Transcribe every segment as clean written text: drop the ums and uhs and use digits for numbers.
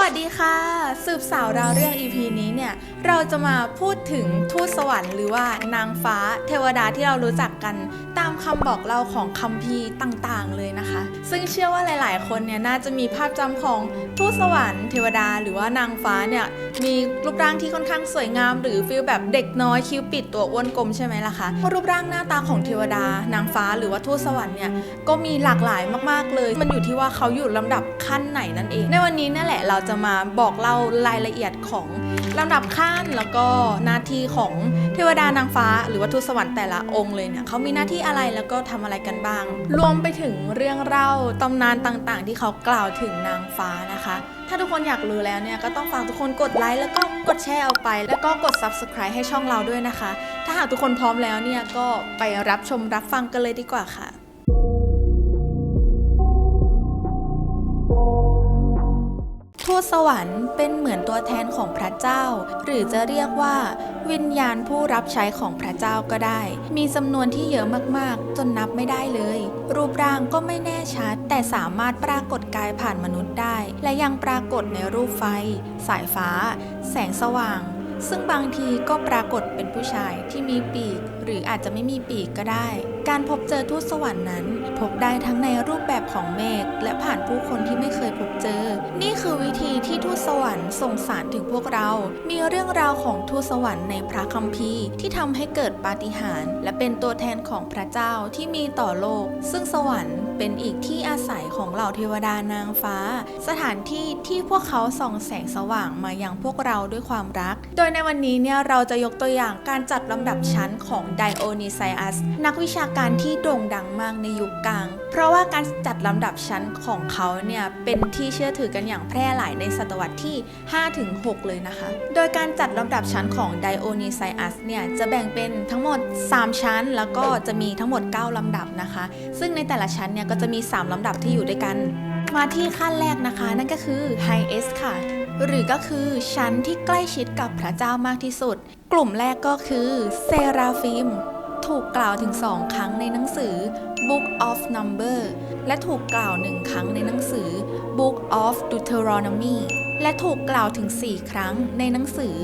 วัสดีค่ะสืบสาวราวเรื่อง EP นี้เนี่ยเราจะมาพูดถึงทูตสวรรค์หรือว่านางฟ้าเทวดาที่เรารู้จักกันตามคำบอกเล่าของคัมภีร์ต่างๆเลยนะคะซึ่งเชื่อว่าหลายๆคนเนี่ยน่าจะมีภาพจำของทูตสวรรค์เทวดาหรือว่านางฟ้าเนี่ยมีรูปร่างที่ค่อนข้างสวยงามหรือฟีลแบบเด็กน้อยคิ้วปิดตัวอ้วนกลมใช่ไหมล่ะคะรูปร่างหน้าตาของเทวดานางฟ้าหรือว่าทูตสวรรค์เนี่ยก็มีหลากหลายมากๆเลยมันอยู่ที่ว่าเขาอยู่ลำดับขั้นไหนนั่นเองในวันนี้นั่นแหละเราจะมาบอกเล่ารายละเอียดของลำดับขั้นแล้วก็หน้าที่ของเทวดานางฟ้าหรือว่าทูตสวรรค์แต่ละองค์เลยเนี่ยเขามีหน้าที่อะไรแล้วก็ทำอะไรกันบ้างรวมไปถึงเรื่องเล่าตำนานต่างๆที่เขากล่าวถึงนางฟ้านะคะถ้าทุกคนอยากรู้แล้วเนี่ยก็ต้องฝากทุกคนกดไลค์แล้วก็กดแชร์เอาไปแล้วก็กด Subscribe ให้ช่องเราด้วยนะคะถ้าหากทุกคนพร้อมแล้วเนี่ยก็ไปรับชมรับฟังกันเลยดีกว่าค่ะทูตสวรรค์เป็นเหมือนตัวแทนของพระเจ้าหรือจะเรียกว่าวิญญาณผู้รับใช้ของพระเจ้าก็ได้มีจำนวนที่เยอะมากๆจนนับไม่ได้เลยรูปร่างก็ไม่แน่ชัดแต่สามารถปรากฏกายผ่านมนุษย์ได้และยังปรากฏในรูปไฟสายฟ้าแสงสว่างซึ่งบางทีก็ปรากฏเป็นผู้ชายที่มีปีกหรืออาจจะไม่มีปีกก็ได้การพบเจอทูตสวรรค์นั้นพบได้ทั้งในรูปแบบของเมฆและผ่านผู้คนที่ไม่เคยพบเจอนี่คือวิธีที่ทูตสวรรค์ส่งสารถึงพวกเรามีเรื่องราวของทูตสวรรค์ในพระคัมภีร์ที่ทำให้เกิดปาฏิหาริย์และเป็นตัวแทนของพระเจ้าที่มีต่อโลกซึ่งสวรรค์เป็นอีกที่อาศัยของเหล่าเทวดานางฟ้าสถานที่ที่พวกเขาส่องแสงสว่างมายังพวกเราด้วยความรักโดยในวันนี้เนี่ยเราจะยกตัวอย่างการจัดลำดับชั้นของไดโอนิไซอัสนักวิชาการที่โด่งดังมากในยุคกลางเพราะว่าการจัดลำดับชั้นของเขาเนี่ยเป็นที่เชื่อถือกันอย่างแพร่หลายในศตวรรษที่ 5-6 เลยนะคะโดยการจัดลำดับชั้นของไดโอนิไซอัสเนี่ยจะแบ่งเป็นทั้งหมด3ชั้นแล้วก็จะมีทั้งหมด9ลำดับนะคะซึ่งในแต่ละชั้นเนี่ยก็จะมี3ลำดับที่อยู่ด้วยกันมาที่ขั้นแรกนะคะนั่นก็คือ Highest ค่ะหรือก็คือชั้นที่ใกล้ชิดกับพระเจ้ามากที่สุดกลุ่มแรกก็คือเซราฟิมถูกกล่าวถึง2ครั้งในหนังสือ Book of Number และถูกกล่าว1ครั้งในหนังสือ Book of Deuteronomy และถูกกล่าวถึง4ครั้งในหนังสือ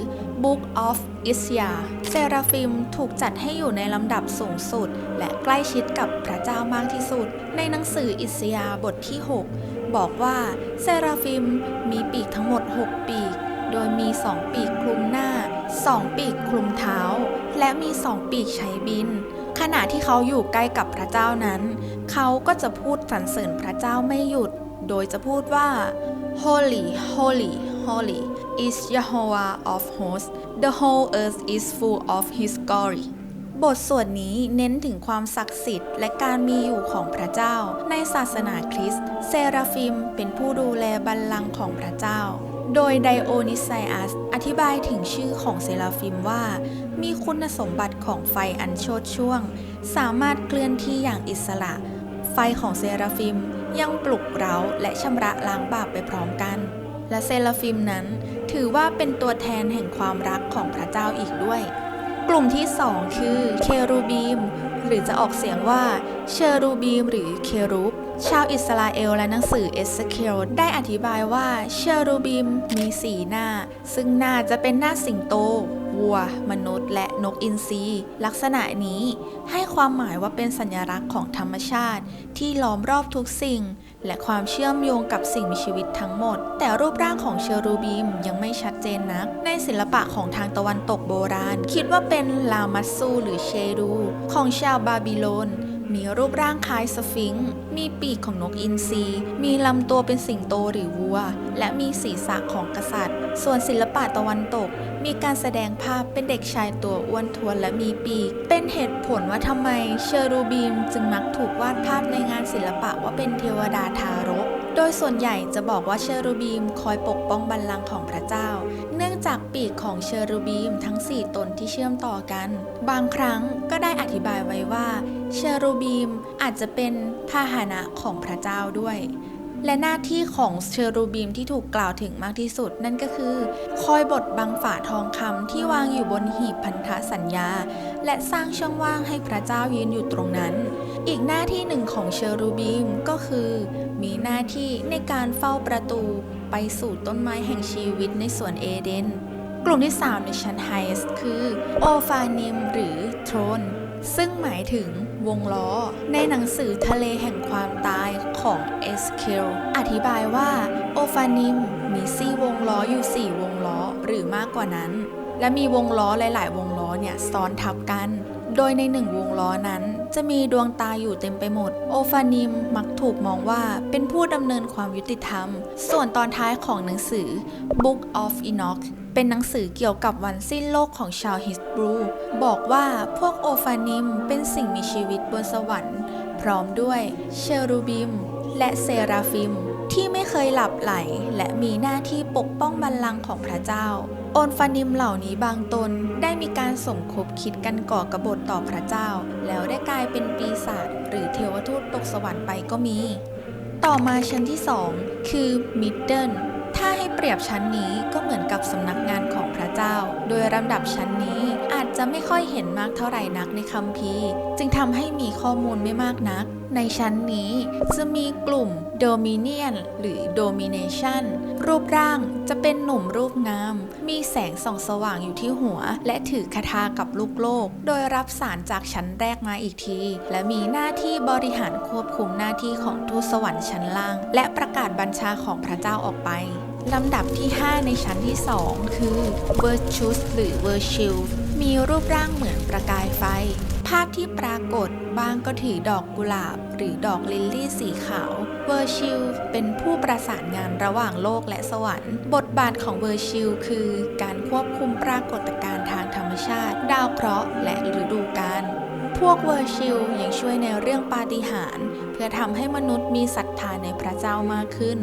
Book of Isaiah เซราฟิมถูกจัดให้อยู่ในลำดับสูงสุดและใกล้ชิดกับพระเจ้ามากที่สุดในหนังสืออิสยาห์บทที่6บอกว่าเซราฟิมมีปีกทั้งหมด6ปีกโดยมี2ปีกคลุมหน้า2ปีกคลุมเท้าและมี2ปีกใช้บินขณะที่เขาอยู่ใกล้กับพระเจ้านั้นเขาก็จะพูดสรรเสริญพระเจ้าไม่หยุดโดยจะพูดว่า Holy Holy Holy is Jehovah of hosts the whole earth is full of his gloryบทสวดนี้เน้นถึงความศักดิ์สิทธิ์และการมีอยู่ของพระเจ้าในศาสนาคริสต์เซราฟิมเป็นผู้ดูแลบัลลังก์ของพระเจ้าโดยไดโอนิไซอัสอธิบายถึงชื่อของเซราฟิมว่ามีคุณสมบัติของไฟอันโชติช่วงสามารถเคลื่อนที่อย่างอิสระไฟของเซราฟิมยังปลุกเร้าและชำระล้างบาปไปพร้อมกันและเซราฟิมนั้นถือว่าเป็นตัวแทนแห่งความรักของพระเจ้าอีกด้วยกลุ่มที่2คือเครูบีมหรือจะออกเสียงว่าเชรูบีมหรือเครูบชาวอิสราเอลและหนังสือเอสเคียลได้อธิบายว่าเชรูบีมมี4หน้าซึ่งหน้าจะเป็นหน้าสิงโตวัวมนุษย์และนกอินทรีลักษณะนี้ให้ความหมายว่าเป็นสัญลักษณ์ของธรรมชาติที่ล้อมรอบทุกสิ่งและความเชื่อมโยงกับสิ่งมีชีวิตทั้งหมดแต่รูปร่างของเชรูบีมยังไม่ชัดเจนนักในศิลปะของทางตะวันตกโบราณคิดว่าเป็นลามัสซูหรือเชรูของชาวบาบิโลนมีรูปร่างคล้ายสฟิงค์มีปีกของนกอินทรีมีลำตัวเป็นสิงโตหรือวัวและมีศีรษะของกษัตริย์ส่วนศิลปะตะวันตกมีการแสดงภาพเป็นเด็กชายตัวอ้วนท้วนและมีปีกเป็นเหตุผลว่าทำไมเชรูบีมจึงมักถูกวาดภาพในงานศิลปะว่าเป็นเทวดาทารกโดยส่วนใหญ่จะบอกว่าเชรูบีมคอยปกป้องบัลลังก์ของพระเจ้าเนื่องจากปีกของเชรูบีมทั้ง4ตนที่เชื่อมต่อกันบางครั้งก็ได้อธิบายไว้ว่าเชรูบีมอาจจะเป็นพาหนะของพระเจ้าด้วยและหน้าที่ของเชรูบีมที่ถูกกล่าวถึงมากที่สุดนั่นก็คือคอยบดบังฝาทองคำที่วางอยู่บนหีบพันธสัญญาและสร้างช่องว่างให้พระเจ้ายืนอยู่ตรงนั้นอีกหน้าที่หนึ่งของเชรูบีมก็คือ มีหน้าที่ในการเฝ้าประตูไปสู่ต้นไม้แห่งชีวิตในสวนเอเดนกลุ่มที่ 3 ในชั้นไฮส์คือโอฟานิมหรือโทรนซึ่งหมายถึงวงล้อในหนังสือทะเลแห่งความตายของเอสเคลอธิบายว่าโอฟานิมมีซี่วงล้ออยู่4วงล้อหรือมากกว่านั้นและมีวงล้อหลายๆวงล้อเนี่ยซ้อนทับกันโดยใน1วงล้อนั้นจะมีดวงตาอยู่เต็มไปหมดโอฟานิมมักถูกมองว่าเป็นผู้ดำเนินความยุติธรรมส่วนตอนท้ายของหนังสือ Book of Enoch เป็นหนังสือเกี่ยวกับวันสิ้นโลกของชาวฮิบรูบอกว่าพวกโอฟานิมเป็นสิ่งมีชีวิตบนสวรรค์พร้อมด้วยเชรูบิมและเซราฟิมที่ไม่เคยหลับไหลและมีหน้าที่ปกป้องบัลลังก์ของพระเจ้าโอฟานิมเหล่านี้บางตนได้มีการสมคบคิดกันก่อกบฏต่อพระเจ้าแล้วได้กลายเป็นปีศาจหรือเทวทูตตกสวรรค์ไปก็มีต่อมาชั้นที่ 2 คือมิดเดิลถ้าให้เปรียบชั้นนี้ก็เหมือนกับสำนักงานของพระเจ้าโดยลำดับชั้นนี้อาจจะไม่ค่อยเห็นมากเท่าไหร่นักในคัมภีร์จึงทำให้มีข้อมูลไม่มากนักในชั้นนี้จะมีกลุ่ม Dominion หรือ Domination รูปร่างจะเป็นหนุ่มรูปงามมีแสงส่องสว่างอยู่ที่หัวและถือคาถากับลูกโลกโดยรับสารจากชั้นแรกมาอีกทีและมีหน้าที่บริหารควบคุมหน้าที่ของทูตสวรรค์ชั้นล่างและประกาศบัญชาของพระเจ้าออกไปลำดับที่ 5 ในชั้นที่ 2 คือ Virtus หรือ Virtue มีรูปร่างเหมือนประกายไฟภาพที่ปรากฏบางก็ถือดอกกุหลาบหรือดอกลิลลี่สีขาวเวอร์ชิลเป็นผู้ประสานงานระหว่างโลกและสวรรค์บทบาทของเวอร์ชิลคือการควบคุมปรากฏการณ์ทางธรรมชาติดาวเคราะห์และฤดูกาลพวกเวอร์ชิลยังช่วยในเรื่องปาฏิหาริย์เพื่อทำให้มนุษย์มีศรัทธาในพระเจ้ามากขึ้น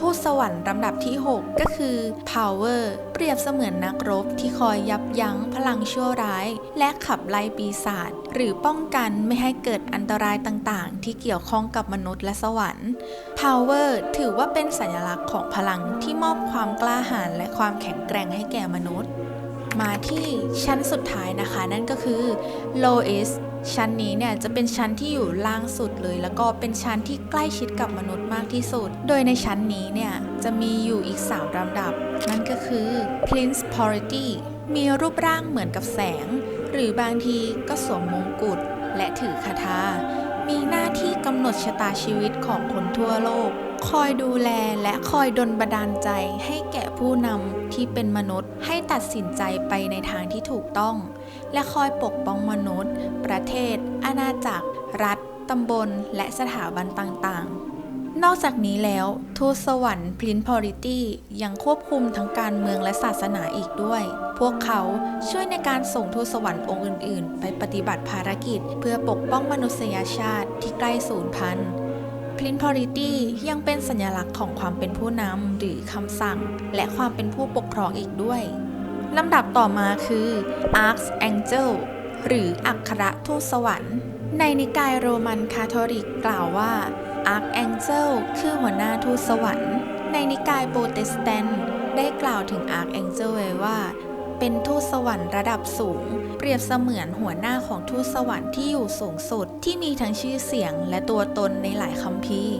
ทูตสวรรค์ลำดับที่ 6 ก็คือ Power เปรียบเสมือนนักรบที่คอยยับยั้งพลังชั่วร้ายและขับไล่ปีศาจหรือป้องกันไม่ให้เกิดอันตรายต่างๆที่เกี่ยวข้องกับมนุษย์และสวรรค์ Power ถือว่าเป็นสัญลักษณ์ของพลังที่มอบความกล้าหาญและความแข็งแกร่งให้แก่มนุษย์มาที่ชั้นสุดท้ายนะคะนั่นก็คือ Lowest ชั้นนี้เนี่ยจะเป็นชั้นที่อยู่ล่างสุดเลยแล้วก็เป็นชั้นที่ใกล้ชิดกับมนุษย์มากที่สุดโดยในชั้นนี้เนี่ยจะมีอยู่อีก3ลำดับนั่นก็คือ Prince Polity มีรูปร่างเหมือนกับแสงหรือบางทีก็สวมมงกุฎและถือคาถามีหน้าที่กำหนดชะตาชีวิตของคนทั่วโลกคอยดูแลและคอยดลบันดาลใจให้แก่ผู้นำที่เป็นมนุษย์ให้ตัดสินใจไปในทางที่ถูกต้องและคอยปกป้องมนุษย์ประเทศอาณาจักรรัฐตำบลและสถาบันต่างๆนอกจากนี้แล้วทูตสวรรค์ Prince Polity ยังควบคุมทั้งการเมืองและศาสนาอีกด้วยพวกเขาช่วยในการส่งทูตสวรรค์องค์อื่นๆไปปฏิบัติภารกิจเพื่อปกป้องมนุษยชาติที่ใกล้สูญพันธุ์Prince Polity ยังเป็นสัญลักษณ์ของความเป็นผู้นำหรือคำสั่งและความเป็นผู้ปกครองอีกด้วยลำดับต่อมาคือ Archangel หรืออัครทูตสวรรค์ในนิกายโรมันคาทอลิกกล่าวว่า Archangel คือหัวหน้าทูตสวรรค์ในนิกายโปรเตสแตนต์ได้กล่าวถึง Archangel ไว้ว่าเป็นทูตสวรรค์ระดับสูงเปรียบเสมือนหัวหน้าของทูตสวรรค์ที่อยู่สูงสุดที่มีทั้งชื่อเสียงและตัวตนในหลายคัมภีร์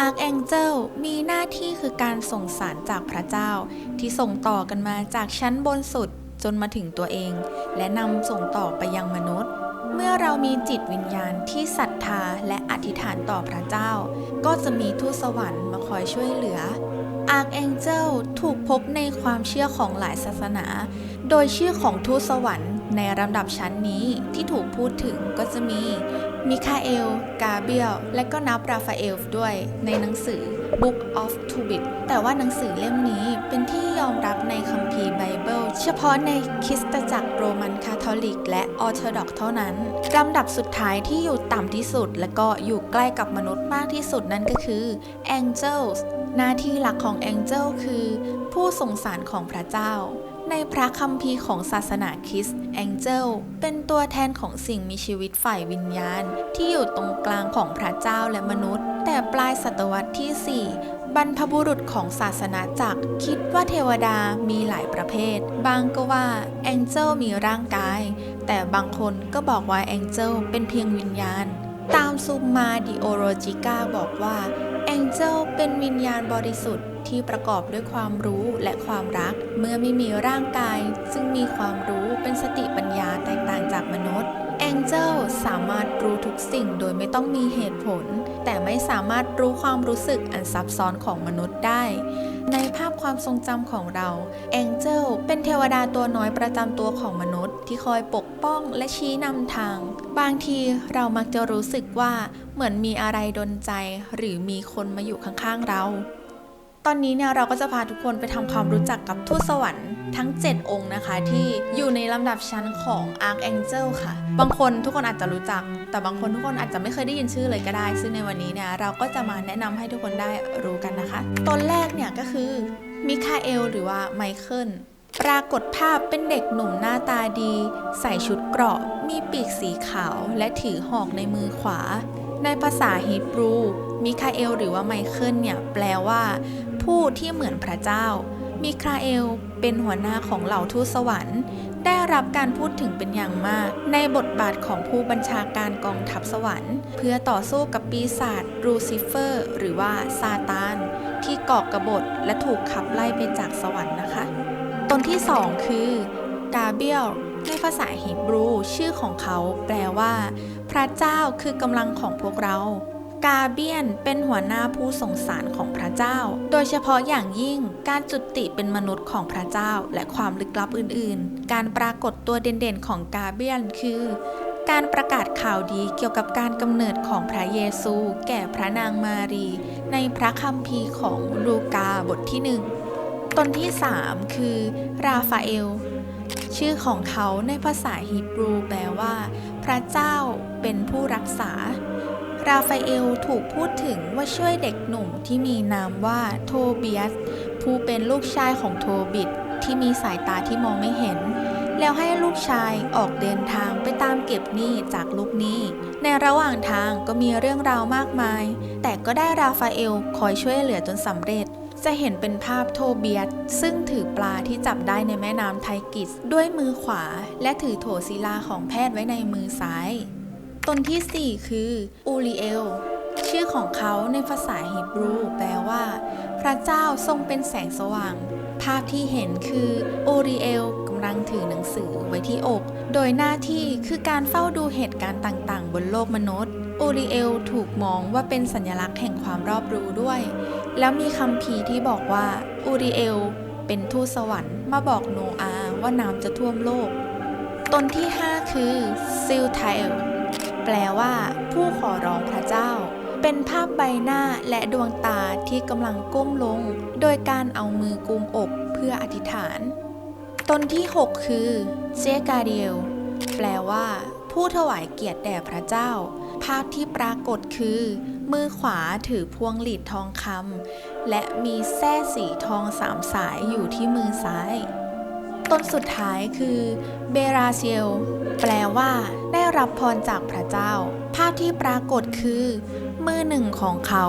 Archangel มีหน้าที่คือการส่งสารจากพระเจ้าที่ส่งต่อกันมาจากชั้นบนสุดจนมาถึงตัวเองและนำส่งต่อไปยังมนุษย์เมื่อเรามีจิตวิญญาณที่ศรัทธาและอธิษฐานต่อพระเจ้าก็จะมีทูตสวรรค์มาคอยช่วยเหลือArchangel ถูกพบในความเชื่อของหลายศาสนาโดยชื่อของทูตสวรรค์ในลำดับชั้นนี้ที่ถูกพูดถึงก็จะมีมิคาเอล กาเบรียล และก็นับราฟาเอลด้วยในหนังสือ Book of Tobit แต่ว่าหนังสือเล่มนี้เป็นที่ยอมรับในคัมภีร์ไบเบิลเฉพาะในคริสตจักรโรมันคาทอลิกและออร์โธดอกซ์เท่านั้นลำดับสุดท้ายที่อยู่ต่ำที่สุดและก็อยู่ใกล้กับมนุษย์มากที่สุดนั่นก็คือ Angels หน้าที่หลักของ Angel คือผู้ส่งสารของพระเจ้าในพระคัมภีร์ของศาสนาคริสต์ Angel เป็นตัวแทนของสิ่งมีชีวิตฝ่ายวิญญาณที่อยู่ตรงกลางของพระเจ้าและมนุษย์แต่ปลายศตวรรษที่ 4 บรรพบุรุษของศาสนาจักรคิดว่าเทวดามีหลายประเภทบางก็ว่า Angel มีร่างกายแต่บางคนก็บอกว่า Angel เป็นเพียงวิญญาณ ตามซูมมาดิโอโรจิกาบอกว่าแองเจิลเป็นวิญญาณบริสุทธิ์ที่ประกอบด้วยความรู้และความรักเมื่อไม่มีร่างกายจึงมีความรู้เป็นสติปัญญาแตกต่างจากมนุษย์แองเจิลสามารถรู้ทุกสิ่งโดยไม่ต้องมีเหตุผลแต่ไม่สามารถรู้ความรู้สึกอันซับซ้อนของมนุษย์ได้ในภาพความทรงจำของเราแองเจิลเป็นเทวดาตัวน้อยประจำตัวของมนุษย์ที่คอยปกป้องและชี้นำทางบางทีเรามักจะรู้สึกว่าเหมือนมีอะไรดลใจหรือมีคนมาอยู่ข้างๆเราตอนนี้เนี่ยเราก็จะพาทุกคนไปทำความรู้จักกับทูตสวรรค์ทั้ง 7 องค์นะคะที่อยู่ในลำดับชั้นของ Archangel ค่ะบางคนทุกคนอาจจะรู้จักแต่บางคนทุกคนอาจจะไม่เคยได้ยินชื่อเลยก็ได้ซึ่งในวันนี้เนี่ยเราก็จะมาแนะนำให้ทุกคนได้รู้กันนะคะตนแรกเนี่ยก็คือมิคาเอลหรือว่าไมเคิลปรากฏภาพเป็นเด็กหนุ่มหน้าตาดีใส่ชุดเกราะมีปีกสีขาวและถือหอกในมือขวาในภาษาฮีบรูมิคาเอลหรือว่าไมเคิลเนี่ยแปลว่าผู้ที่เหมือนพระเจ้ามิคาเอลเป็นหัวหน้าของเหล่าทูตสวรรค์ได้รับการพูดถึงเป็นอย่างมากในบทบาทของผู้บัญชาการกองทัพสวรรค์เพื่อต่อสู้กับปีศาจลูซิเฟอร์หรือว่าซาตานที่ก่อกบฏและถูกขับไล่ไปจากสวรรค์นะคะตนที่ 2 คือกาเบรียลในภาษาฮีบรูชื่อของเขาแปลว่าพระเจ้าคือกำลังของพวกเรากาเบียนเป็นหัวหน้าผู้ส่งสารของพระเจ้าโดยเฉพาะอย่างยิ่งการจุติเป็นมนุษย์ของพระเจ้าและความลึกลับอื่นๆการปรากฏตัวเด่นๆของกาเบียนคือการประกาศข่าวดีเกี่ยวกับการกำเนิดของพระเยซูแก่พระนางมารีในพระคัมภีร์ของลูกาบทที่1ตนที่ 3 คือราฟาเอลชื่อของเขาในภาษาฮีบรูแปลว่าพระเจ้าเป็นผู้รักษาราฟาเอลถูกพูดถึงว่าช่วยเด็กหนุ่มที่มีนามว่าโทเบียสผู้เป็นลูกชายของโทบิดที่มีสายตาที่มองไม่เห็นแล้วให้ลูกชายออกเดินทางไปตามเก็บหนี้จากลูกหนี้ในระหว่างทางก็มีเรื่องราวมากมายแต่ก็ได้ราฟาเอลคอยช่วยเหลือจนสำเร็จจะเห็นเป็นภาพโทเบียสซึ่งถือปลาที่จับได้ในแม่น้ำไทกิสด้วยมือขวาและถือโถศิลาของแพทย์ไว้ในมือซ้ายตนที่ 4 คืออูริเอลชื่อของเขาในภาษาฮีบรูแปลว่าพระเจ้าทรงเป็นแสงสว่างภาพที่เห็นคืออูริเอลกำลังถือหนังสือไว้ที่อกโดยหน้าที่คือการเฝ้าดูเหตุการณ์ต่างๆบนโลกมนุษย์อูริเอลถูกมองว่าเป็นสัญลักษณ์แห่งความรอบรู้ด้วยแล้วมีคัมภีร์ที่บอกว่าอูริเอลเป็นทูตสวรรค์มาบอกโนอาห์ว่าน้ำจะท่วมโลกตนที่ 5 คือซิลไทลแปลว่าผู้ขอร้องพระเจ้าเป็นภาพใบหน้าและดวงตาที่กำลังก้มลงโดยการเอามือกุมอกเพื่ออธิษฐานตนที่ 6 คือเจกาเดียลแปลว่าผู้ถวายเกียรติแด่พระเจ้าภาพที่ปรากฏคือมือขวาถือพวงหลีดทองคำและมีแส้สีทอง3 สายอยู่ที่มือซ้ายตนสุดท้ายคือเบราเซียลแปลว่าได้รับพรจากพระเจ้าภาพที่ปรากฏคือมือหนึ่งของเขา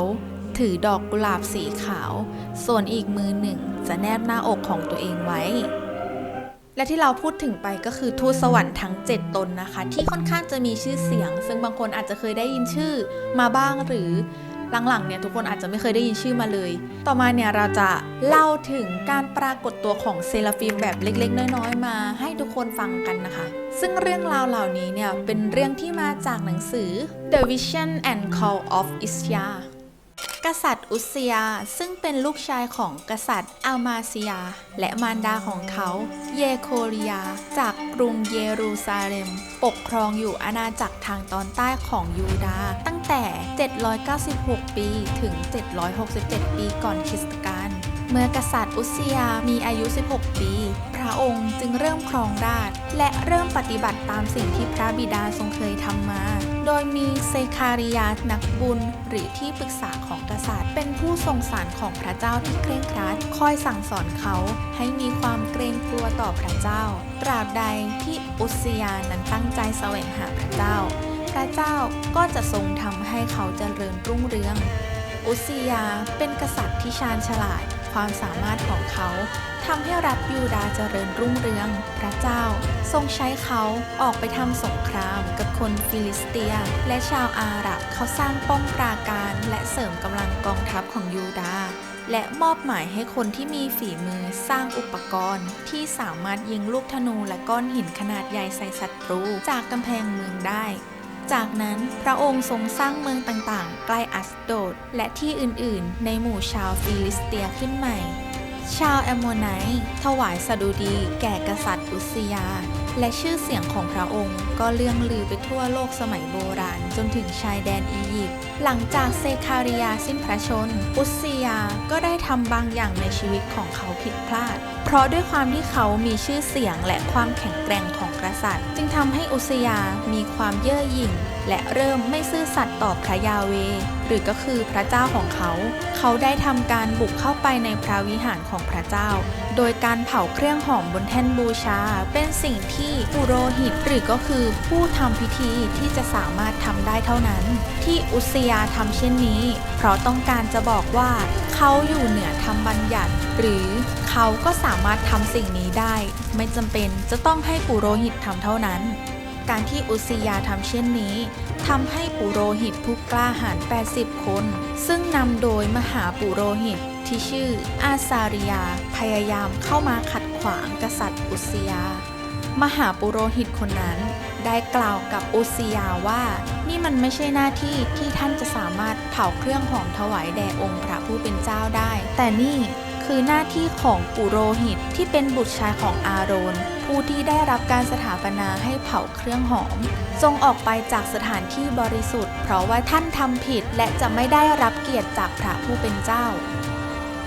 ถือดอกกุหลาบสีขาวส่วนอีกมือหนึ่งจะแนบหน้าอกของตัวเองไว้และที่เราพูดถึงไปก็คือทูตสวรรค์ทั้ง 7 ตนนะคะที่ค่อนข้างจะมีชื่อเสียงซึ่งบางคนอาจจะเคยได้ยินชื่อมาบ้างหรือหลังๆเนี่ยทุกคนอาจจะไม่เคยได้ยินชื่อมาเลยต่อมาเนี่ยเราจะเล่าถึงการปรากฏตัวของเซราฟิมแบบเล็กๆน้อยๆมาให้ทุกคนฟังกันนะคะซึ่งเรื่องราวเหล่านี้เนี่ยเป็นเรื่องที่มาจากหนังสือ The Vision and Call of Isaiahกษัตริย์อุสยาซึ่งเป็นลูกชายของกษัตริย์อัลมาซิยาและมารดาของเขาเยโคลียาจากกรุงเยรูซาเล็มปกครองอยู่อาณาจักรทางตอนใต้ของยูดาห์ตั้งแต่796 ปีถึง767 ปีก่อนคริสตกาลเมื่อกษัตริย์อุสยามีอายุ16 ปีพระองค์จึงเริ่มครองราชย์และเริ่มปฏิบัติตามสิ่งที่พระบิดาทรงเคยทำมาโดยมีเซคาริยานักบุญหรือที่ปรึกษาของกษัตริย์เป็นผู้ทรงสารของพระเจ้าที่เคร่งครัดคอยสั่งสอนเขาให้มีความเกรงกลัวต่อพระเจ้าตราบใดที่อุสยานั้นตั้งใจแสวงหาพระเจ้าพระเจ้าก็จะทรงทำให้เขาเจริญรุ่งเรืองอุสยาเป็นกษัตริย์ที่ชาญฉลาด ความสามารถของเขาทำให้รัฐยูดาห์เจริญรุ่งเรืองพระเจ้าทรงใช้เขาออกไปทำสงครามกับคนฟิลิสเตียและชาวอาหรับเขาสร้างป้อมปราการและเสริมกำลังกองทัพของยูดาห์และมอบหมายให้คนที่มีฝีมือสร้างอุปกรณ์ที่สามารถยิงลูกธนูและก้อนหินขนาดใหญ่ใส่ศัตรูจากกำแพงเมืองได้จากนั้นพระองค์ทรงสร้างเมืองต่างๆใกล้อัสโดดและที่อื่นๆในหมู่ชาวฟิลิสเตียขึ้นใหม่ชาวแอมโมไนต์ถวายสดุดีแก่กษัตริย์อุสซิยาและชื่อเสียงของพระองค์ก็เลื่องลือไปทั่วโลกสมัยโบราณจนถึงชายแดนอียิปต์หลังจากเซคาริยาสิ้นพระชนม์อุสซิยาก็ได้ทำบางอย่างในชีวิตของเขาผิดพลาดเพราะด้วยความที่เขามีชื่อเสียงและความแข็งแกร่งของกษัตริย์จึงทำให้อุสซิยามีความเย่อหยิ่งและเริ่มไม่ซื่อสัตย์ต่อพระยาเวห์หรือก็คือพระเจ้าของเขาได้ทำการบุกเข้าไปในพระวิหารของพระเจ้าโดยการเผาเครื่องหอมบนแท่นบูชาเป็นสิ่งที่ปุโรหิตหรือก็คือผู้ทำพิธีที่จะสามารถทำได้เท่านั้นที่อุสซิยาทำเช่นนี้เพราะต้องการจะบอกว่าเขาอยู่เหนือธรรมบัญญัติหรือเขาก็สามารถทำสิ่งนี้ได้ไม่จำเป็นจะต้องให้ปุโรหิตทำเท่านั้นการที่อุสซิยาทำเช่นนี้ทำให้ปุโรหิตผู้กล้าหาญ80 คนซึ่งนำโดยมหาปุโรหิตที่ชื่ออาซาริยาพยายามเข้ามาขัดขวางกษัตริย์อุสซิยามหาปุโรหิตคนนั้นได้กล่าวกับอุสซิยาว่านี่มันไม่ใช่หน้าที่ที่ท่านจะสามารถเผาเครื่องหอมถวายแด่องค์พระผู้เป็นเจ้าได้แต่นี่คือหน้าที่ของปุโรหิตที่เป็นบุตรชายของอาโรนผู้ที่ได้รับการสถาปนาให้เผาเครื่องหอมจงออกไปจากสถานที่บริสุทธิ์เพราะว่าท่านทำผิดและจะไม่ได้รับเกียรติจากพระผู้เป็นเจ้า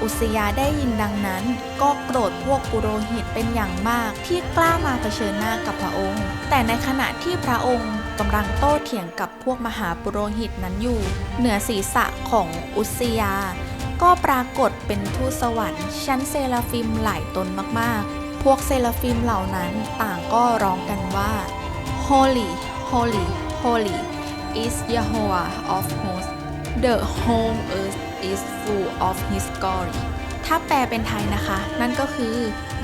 อุสซิยาได้ยินดังนั้นก็โกรธพวกปุโรหิตเป็นอย่างมากที่กล้ามาเผชิญหน้ากับพระองค์แต่ในขณะที่พระองค์กำลังโต้เถียงกับพวกมหาปุโรหิตนั้นอยู่เหนือศีรษะของอุสซิยาก็ปรากฏเป็นทูตสวรรค์ชั้นเซราฟิมหลายตนมากๆพวกเซราฟิมเหล่านั้นต่างก็ร้องกันว่า Holy Holy Holy is Jehovah of hosts the whole earth is full of his glory ถ้าแปลเป็นไทยนะคะนั่นก็คือ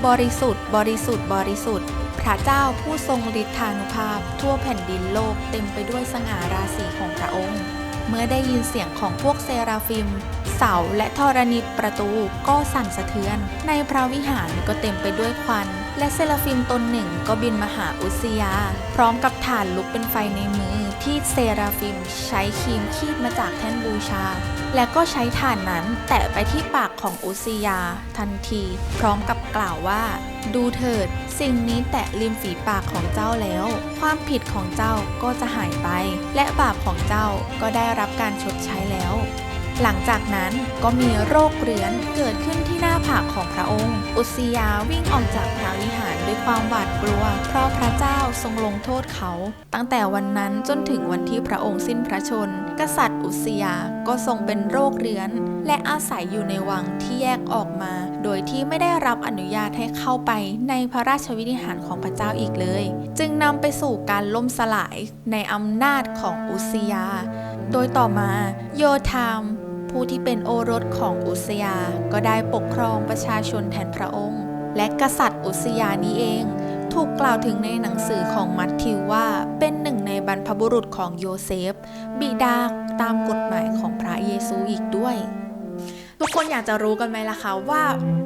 บริสุทธิ์บริสุทธิ์บริสุทธิ์พระเจ้าผู้ทรงฤทธานุภาพทั่วแผ่นดินโลกเต็มไปด้วยสง่าราศีของพระองค์เมื่อได้ยินเสียงของพวกเซราฟิมเสาและธรณีประตูก็สั่นสะเทือนในพระวิหารก็เต็มไปด้วยควันและเซราฟิมตนหนึ่งก็บินมาหาอุสซิยาพร้อมกับถ่านลุกเป็นไฟในมือที่เซราฟิมใช้ครีมคีบมาจากแท่นบูชาและก็ใช้ถ่านนั้นแตะไปที่ปากของอุสซิยาทันทีพร้อมกับกล่าวว่าดูเถิดสิ่งนี้แตะริมฝีปากของเจ้าแล้วความผิดของเจ้าก็จะหายไปและบาปของเจ้าก็ได้รับการชดใช้แล้วหลังจากนั้นก็มีโรคเรื้อนเกิดขึ้นที่หน้าผากของพระองค์อุสซิยาวิ่งออกจากพระวิหารด้วยความหวาดกลัวเพราะพระเจ้าทรงลงโทษเขาตั้งแต่วันนั้นจนถึงวันที่พระองค์สิ้นพระชนม์กษัตริย์อุสซิยาก็ทรงเป็นโรคเรื้อนและอาศัยอยู่ในวังที่แยกออกมาโดยที่ไม่ได้รับอนุญาตให้เข้าไปในพระราชวิหารของพระเจ้าอีกเลยจึงนำไปสู่การล่มสลายในอำนาจของอุสซิยาโดยต่อมาโยธามผู้ที่เป็นโอรสของอุสซิยาก็ได้ปกครองประชาชนแทนพระองค์และกษัตริย์อุสซิยานี้เองถูกกล่าวถึงในหนังสือของมัทธิวว่าเป็นหนึ่งในบรรพบุรุษของโยเซฟบิดาตามกฎหมายของพระเยซูอีกด้วยทุกคนอยากจะรู้กันไหมล่ะคะว่า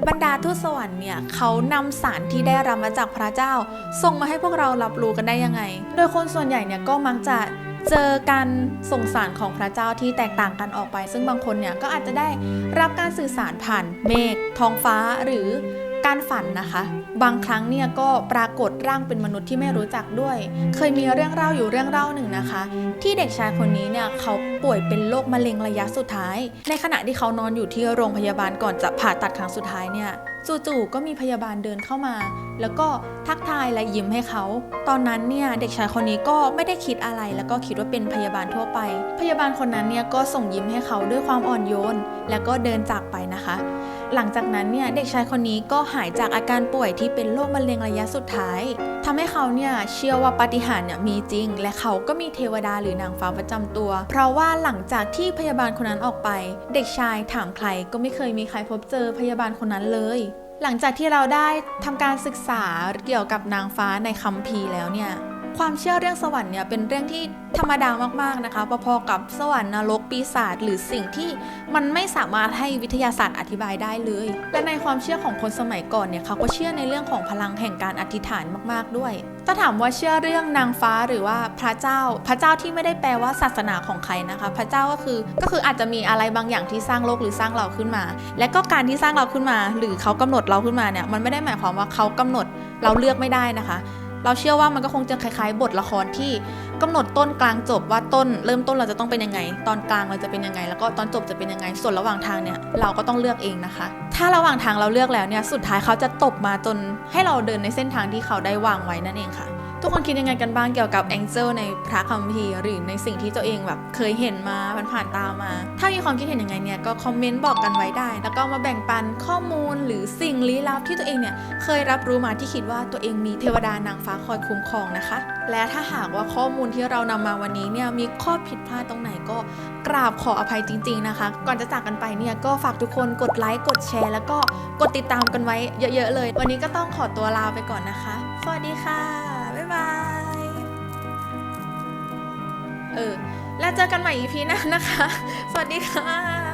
บรรดาทูตสวรรค์เนี่ยเขานำสารที่ได้รับมาจากพระเจ้าส่งมาให้พวกเรารับรู้กันได้ยังไงโดยคนส่วนใหญ่เนี่ยก็มักจะเจอการส่งสารของพระเจ้าที่แตกต่างกันออกไปซึ่งบางคนเนี่ยก็อาจจะได้รับการสื่อสารผ่านเมฆท้องฟ้าหรือการฝันนะคะบางครั้งเนี่ยก็ปรากฏร่างเป็นมนุษย์ที่ไม่รู้จักด้วยเคยมีเรื่องเล่าอยู่เรื่องเล่าหนึ่งนะคะที่เด็กชายคนนี้เนี่ยเขาป่วยเป็นโรคมะเร็งระยะสุดท้ายในขณะที่เขานอนอยู่ที่โรงพยาบาลก่อนจะผ่าตัดครั้งสุดท้ายเนี่ย จู่ๆก็มีพยาบาลเดินเข้ามาแล้วก็ทักทายและยิ้มให้เขาตอนนั้นเนี่ยเด็กชายคนนี้ก็ไม่ได้คิดอะไรแล้วก็คิดว่าเป็นพยาบาลทั่วไปพยาบาลคนนั้นเนี่ยก็ส่งยิ้มให้เขาด้วยความอ่อนโยนแล้วก็เดินจากไปนะคะหลังจากนั้นเนี่ยเด็กชายคนนี้ก็หายจากอาการป่วยที่เป็นโรคมะเร็งระยะสุดท้ายทำให้เขาเนี่ยเชื่อว่าปาฏิหาริย์เนี่ยมีจริงและเขาก็มีเทวดาหรือนางฟ้าประจำตัวเพราะว่าหลังจากที่พยาบาลคนนั้นออกไปเด็กชายถามใครก็ไม่เคยมีใครพบเจอพยาบาลคนนั้นเลยหลังจากที่เราได้ทำการศึกษาเกี่ยวกับนางฟ้าในคัมภีร์แล้วเนี่ยความเชื่อเรื่องสวรรค์เนี่ยเป็นเรื่องที่ธรรมดามากๆนะคะพอๆกับสวรรค์นรกปีศาจหรือสิ่งที่มันไม่สามารถให้วิทยาศาสตร์อธิบายได้เลยและในความเชื่อของคนสมัยก่อนเนี่ยเขาก็เชื่อในเรื่องของพลังแห่งการอธิษฐานมากๆด้วยถ้าถามว่าเชื่อเรื่องนางฟ้าหรือว่าพระเจ้าที่ไม่ได้แปลว่าศาสนาของใครนะคะพระเจ้าก็คืออาจจะมีอะไรบางอย่างที่สร้างโลกหรือสร้างเราขึ้นมาและก็การที่สร้างเราขึ้นมาหรือเขากำหนดเราขึ้นมาเนี่ยมันไม่ได้หมายความว่าเขากำหนดเราเลือกไม่ได้นะคะเราเชื่อว่ามันก็คงจะคล้ายๆบทละครที่กำหนดต้นกลางจบว่าเริ่มต้นเราจะต้องเป็นยังไงตอนกลางเราจะเป็นยังไงแล้วก็ตอนจบจะเป็นยังไงส่วนระหว่างทางเนี่ยเราก็ต้องเลือกเองนะคะถ้าระหว่างทางเราเลือกแล้วเนี่ยสุดท้ายเขาจะตบมาจนให้เราเดินในเส้นทางที่เขาได้วางไว้นั่นเองค่ะทุกคนคิดยังไงกันบ้างเกี่ยวกับแองเจิลในพระคัมภีร์หรือในสิ่งที่ตัวเองแบบเคยเห็นมาผ่านตามาถ้ามีความคิดเห็นยังไงเนี่ยก็คอมเมนต์บอกกันไว้ได้แล้วก็มาแบ่งปันข้อมูลหรือสิ่งลี้ลับที่ตัวเองเนี่ยเคยรับรู้มาที่คิดว่าตัวเองมีเทวดานางฟ้าคอยคุ้มครองนะคะและถ้าหากว่าข้อมูลที่เรานำมาวันนี้เนี่ยมีข้อผิดพลาดตรงไหนก็กราบขออภัยจริงๆนะคะก่อนจะจากกันไปเนี่ยก็ฝากทุกคนกดไลค์กดแชร์แล้วก็กดติดตามกันไว้เยอะๆเลยวันนี้ก็ต้องขอตัวลาไปก่อนนะคะสวัสดีค่ะบ๊ายบายแล้วเจอกันใหม่ EP หน้านะคะ สวัสดีค่ะ